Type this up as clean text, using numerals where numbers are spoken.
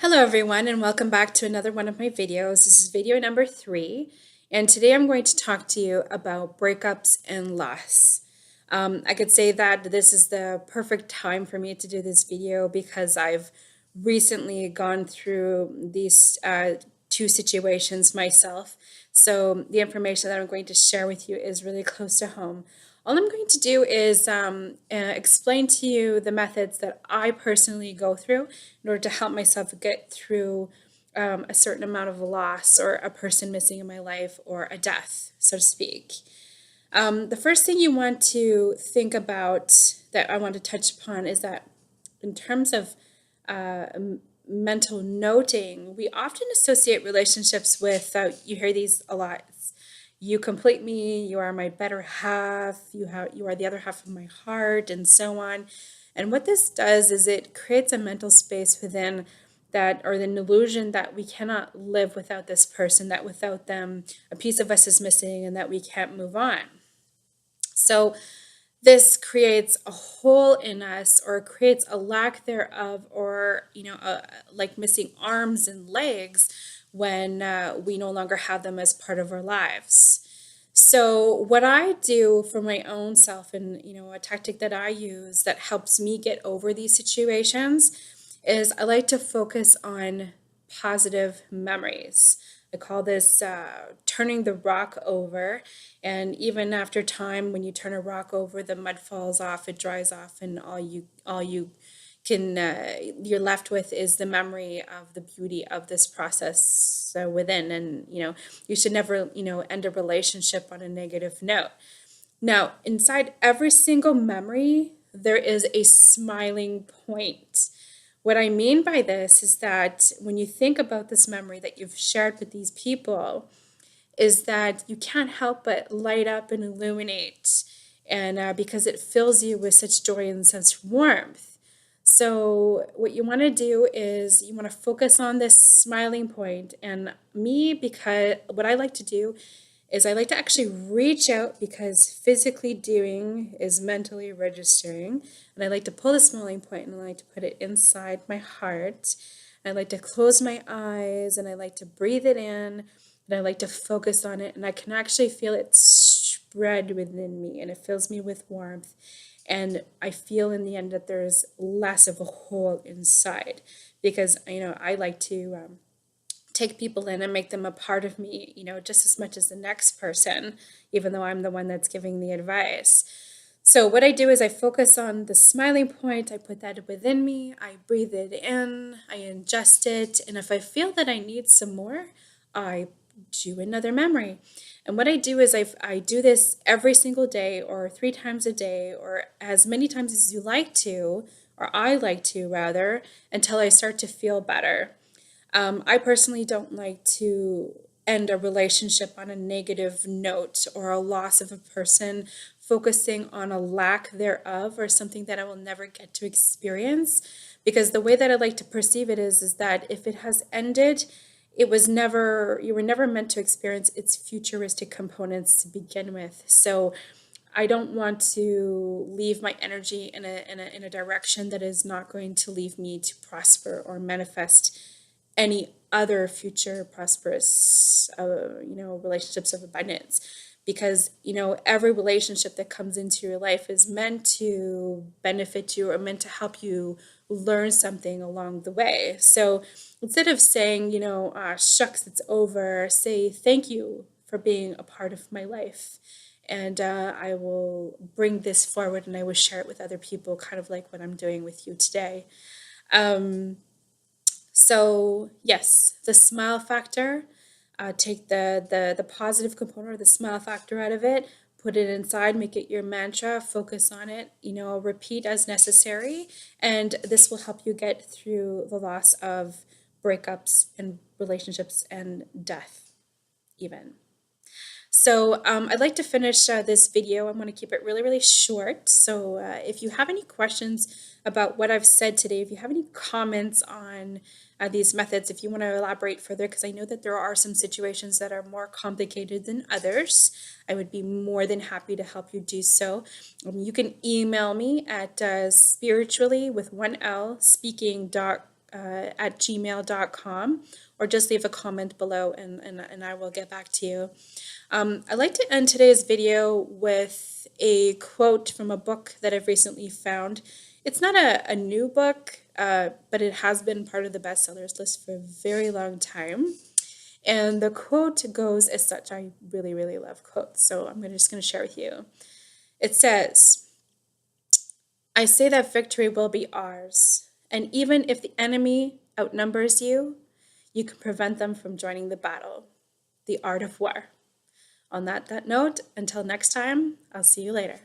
Hello everyone and welcome back to another one of my videos. This is video number 3 and today I'm going to talk to you about breakups and loss. I could say that this is the perfect time for me to do this video because I've recently gone through these two situations myself. So the information that I'm going to share with you is really close to home. All I'm going to do is explain to you the methods that I personally go through in order to help myself get through a certain amount of loss or a person missing in my life or a death, so to speak. The first thing you want to think about that I want to touch upon is that in terms of mental noting, we often associate relationships with, you hear these a lot. You complete me, you are my better half, you are the other half of my heart, and so on. And what this does is it creates a mental space within that, or an illusion that we cannot live without this person, that without them, a piece of us is missing, and that we can't move on. So this creates a hole in us or creates a lack thereof, or like missing arms and legs when we no longer have them as part of our lives. So what I do for my own self, and a tactic that I use that helps me get over these situations, is I like to focus on positive memories. I call this turning the rock over. And even after time, when you turn a rock over, the mud falls off, it dries off, and all you can you're left with is the memory of the beauty of this process within. And you should never end a relationship on a negative note. Now, inside every single memory, there is a smiling point. What I mean by this is that when you think about this memory that you've shared with these people, is that you can't help but light up and illuminate, and because it fills you with such joy and such warmth. So what you want to do is you want to focus on this smiling point. And me, because what I like to do is I like to actually reach out, because physically doing is mentally registering. And I like to pull the smiling point and I like to put it inside my heart. I like to close my eyes and I like to breathe it in and I like to focus on it. And I can actually feel it spread within me and it fills me with warmth. And I feel in the end that there's less of a hole inside, because I like to take people in and make them a part of me, just as much as the next person, even though I'm the one that's giving the advice. So what I do is I focus on the smiling point, I put that within me, I breathe it in, I ingest it, and if I feel that I need some more, I do another memory. And what I do is I do this every single day, or 3 times a day, or as many times as you like to, or I like to rather, until I start to feel better. I personally don't like to end a relationship on a negative note or a loss of a person, focusing on a lack thereof or something that I will never get to experience. Because the way that I like to perceive it is that if it has ended, you were never meant to experience its futuristic components to begin with. So I don't want to leave my energy in a direction that is not going to leave me to prosper or manifest any other future prosperous relationships of abundance. Because every relationship that comes into your life is meant to benefit you or meant to help you learn something along the way. So instead of saying shucks, it's over, say thank you for being a part of my life. And I will bring this forward and I will share it with other people, kind of like what I'm doing with you today. So yes, the smile factor, take the positive component or the smile factor out of it, put it inside, make it your mantra, focus on it, repeat as necessary, and this will help you get through the loss of breakups and relationships and death even. So I'd like to finish this video. I'm going to keep it really, really short. So if you have any questions about what I've said today, if you have any comments on these methods, if you want to elaborate further, because I know that there are some situations that are more complicated than others, I would be more than happy to help you do so. You can email me at spiritually with one L speaking at gmail.com, or just leave a comment below and I will get back to you. I'd like to end today's video with a quote from a book that I've recently found. It's not a new book, but it has been part of the bestsellers list for a very long time. And the quote goes as such. I really, really love quotes, so I'm just going to share with you. It says, I say that victory will be ours, and even if the enemy outnumbers you, you can prevent them from joining the battle. The art of war. On that note, until next time, I'll see you later.